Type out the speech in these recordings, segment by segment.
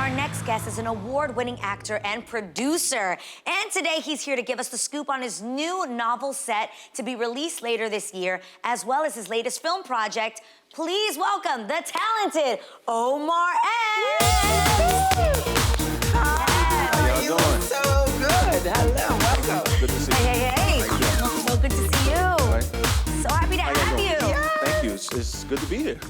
Our next guest is an award-winning actor and producer. And today he's here to give us the scoop on his new novel set to be released later this year, as well as his latest film project. Please welcome the talented Omar Epps. How y'all doing? So good. Hello, welcome. Good to see you. Hey. So good to see you. Right. So happy to have you. Thank you. It's good to be here.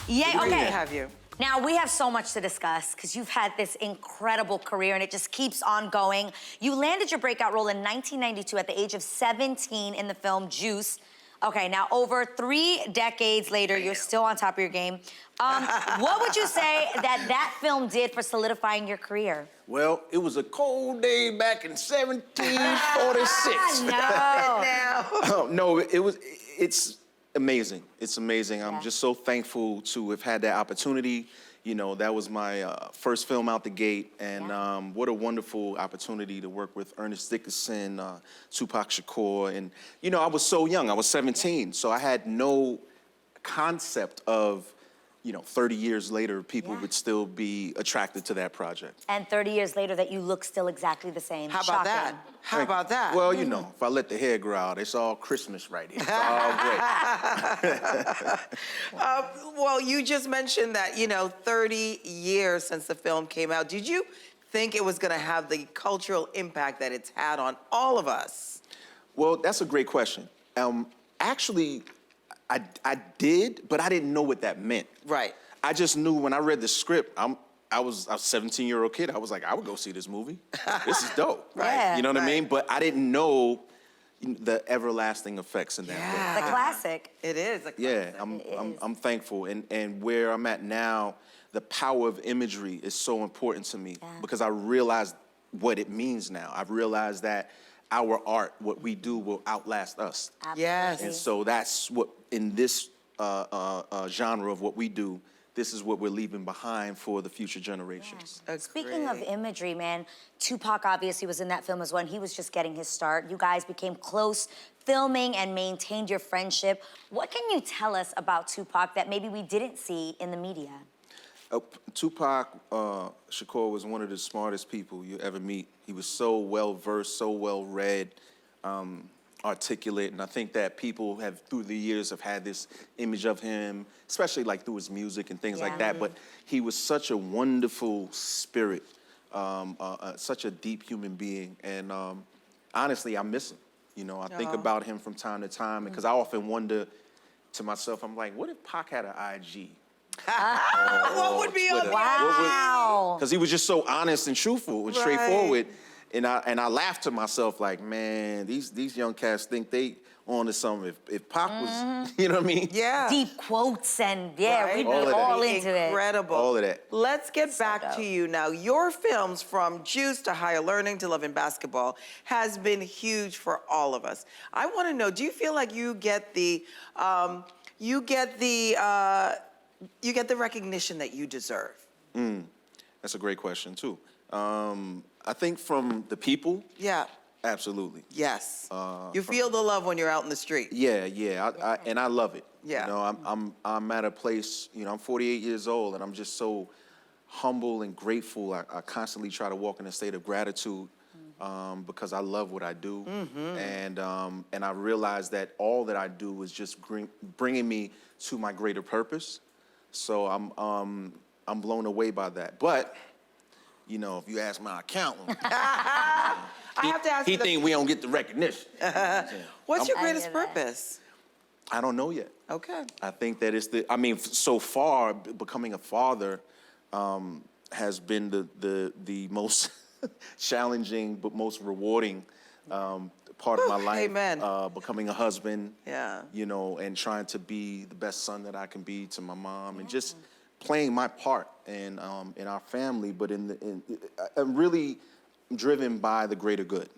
Yeah, Great okay. to have you. Now, we have so much to discuss because you've had this incredible career and it just keeps on going. You landed your breakout role in 1992 at the age of 17 in the film Juice. Okay, now over 3 decades later, you're still on top of your game. What would you say that film did for solidifying your career? Well, it was a cold day back in 1746. No. No, it's amazing. It's amazing. I'm just so thankful to have had that opportunity. You know, that was my first film out the gate, and what a wonderful opportunity to work with Ernest Dickerson, Tupac Shakur, and you know, I was so young. I was 17, so I had no concept of, you know, 30 years later, people would still be attracted to that project. And 30 years later, that you look still exactly the same. How about that? How about that? Well, you know, if I let the hair grow out, it's all Christmas right here. It's all great. Well, you just mentioned that, you know, 30 years since the film came out. Did you think it was going to have the cultural impact that it's had on all of us? Well, that's a great question. Actually, I did, but I didn't know what that meant. Right. I just knew when I read the script, I was a 17-year-old kid. I was like, I would go see this movie. This is dope. Right. Yeah. You know what I mean? But I didn't know the everlasting effects in that way. The classic. It is a classic. Yeah, I'm thankful. And where I'm at now, the power of imagery is so important to me because I realized what it means now. I've realized that our art, what we do, will outlast us. Absolutely. Yes. And so that's what, in this genre of what we do, this is what we're leaving behind for the future generations. Yeah. Speaking of imagery, man, Tupac obviously was in that film as well, and he was just getting his start. You guys became close, filming and maintained your friendship. What can you tell us about Tupac that maybe we didn't see in the media? Tupac Shakur was one of the smartest people you ever meet. He was so well-versed, so well-read, articulate, and I think that people have, through the years, have had this image of him, especially like through his music and things like that, but he was such a wonderful spirit, such a deep human being, and honestly, I miss him. You know, I think about him from time to time, because I often wonder to myself, I'm like, what if Pac had an IG? What would be on? Wow. Because he was just so honest and truthful and straightforward. And I laughed to myself like, man, these young cats think they on to something. If Pac was, you know what I mean? Yeah. Deep quotes and we'd be All of all that. into it. Incredible. All of that. Let's get back to you now. Your films, from Juice to Higher Learning to Love and Basketball, has been huge for all of us. I want to know, do you feel like you get the recognition that you deserve? That's a great question too. I think from the people. Yeah. Absolutely. Yes. You feel the love when you're out in the street. Yeah. And I love it. Yeah. You know, I'm at a place. You know, I'm 48 years old, and I'm just so humble and grateful. I constantly try to walk in a state of gratitude because I love what I do, and I realize that all that I do is just bringing me to my greater purpose. So I'm blown away by that. But you know, if you ask my accountant, he think we don't get the recognition. What's your greatest purpose? I don't know yet. Okay. I think that it's so far, becoming a father has been the most challenging but most rewarding part of my life. Amen. Becoming a husband, Yeah. you know, and trying to be the best son that I can be to my mom, and just playing my part in our family, but I'm really driven by the greater good.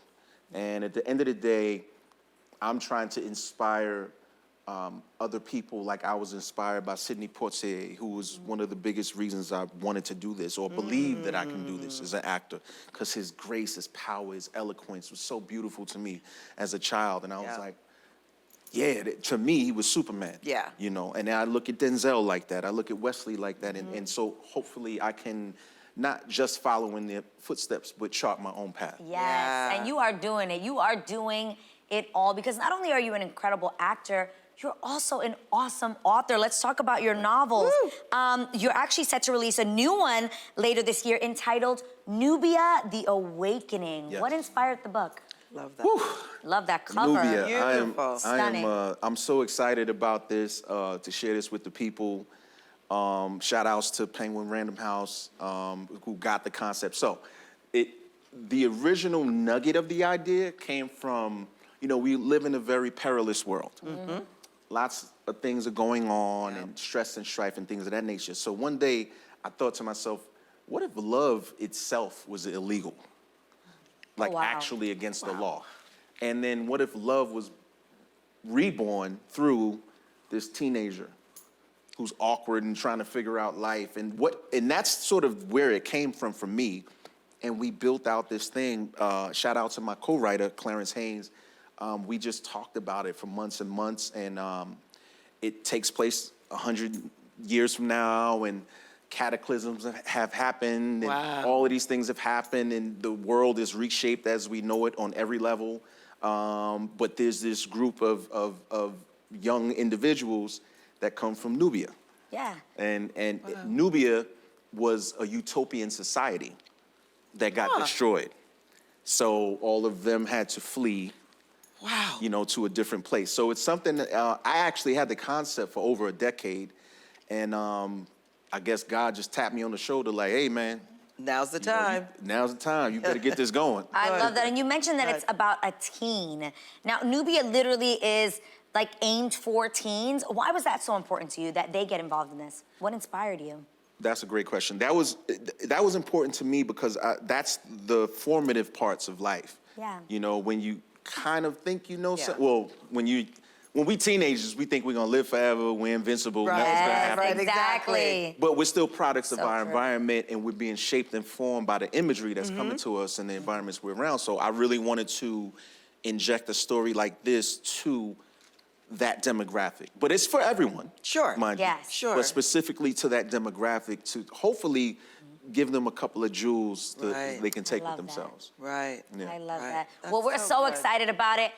And at the end of the day, I'm trying to inspire other people like I was inspired by Sidney Poitier, who was one of the biggest reasons I wanted to do this or believe that I can do this as an actor, because his grace, his power, his eloquence was so beautiful to me as a child. And I was like, yeah, to me, he was Superman. Yeah. You know, and I look at Denzel like that. I look at Wesley like that. And so hopefully I can not just following their footsteps, but chart my own path. Yes, Yeah. and you are doing it. You are doing it all because not only are you an incredible actor, you're also an awesome author. Let's talk about your novels. You're actually set to release a new one later this year entitled Nubia The Awakening. Yes. What inspired the book? Love that. Whew. Love that cover. Nubia, Beautiful. Stunning. I'm so excited about this, to share this with the people. Shout outs to Penguin Random House, who got the concept. So, the original nugget of the idea came from, we live in a very perilous world. Lots of things are going on and stress and strife and things of that nature. So one day I thought to myself, what if love itself was illegal? Like wow. actually against the law. And then what if love was reborn through this teenager who's awkward and trying to figure out life, and that's sort of where it came from for me. And we built out this thing. Shout out to my co-writer, Clarence Haynes. We just talked about it for months and months, and it takes place 100 years from now, and cataclysms have happened, and all of these things have happened, and the world is reshaped as we know it on every level. But there's this group of young individuals that come from Nubia. Yeah. And Nubia was a utopian society that got destroyed. So all of them had to flee, to a different place. So it's something that I actually had the concept for over a decade. And I guess God just tapped me on the shoulder like, hey, man. Now's the time. Now's the time. You better get this going. I love that. And you mentioned that it's about a teen. Now, Nubia literally is like aimed for teens. Why was that so important to you that they get involved in this? What inspired you? That's a great question. That was important to me because that's the formative parts of life. Yeah. When you kind of think something. Well, when we teenagers, we think we're gonna live forever, we're invincible, nothing's gonna happen. Right, exactly. But we're still products of our true. environment, and we're being shaped and formed by the imagery that's coming to us and the environments we're around. So I really wanted to inject a story like this to that demographic. But it's for everyone. Sure. Mind you. Yes. Sure. But specifically to that demographic to hopefully give them a couple of jewels that Right. they can take love with that. themselves. Right. Yeah. I love Right. that. That's Well, we're so good. excited about it.